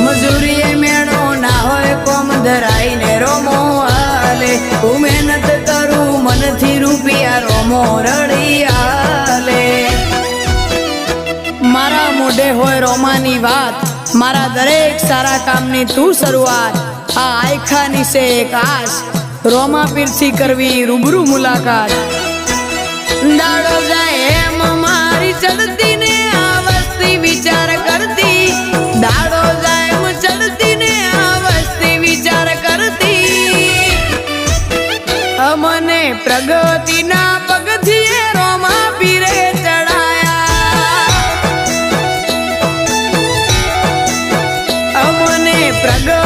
મજૂરીએ મેળો ના હોય કોમ ધરાઈને રોમો હાલે હું મહેનત કરું મનથી રૂપિયા રોમો રડી હાલે મારા મોઢે હોય રોમાની વાત મારા દરેક સારા કામની તું શરૂઆત આ આયખાની છે એક આશ રોમા પીરથી કરવી રૂબરૂ મુલાકાત દાડો જાય એમ મારી ચડતી ને આ વસ્તી વિચાર કરતી દાડો જાય એમ ચડતી ને આ વસ્તી વિચાર કરતી અમને પ્રગતિના પગથિયે રોમા પીરે ચડાયા અમને પ્રગતિ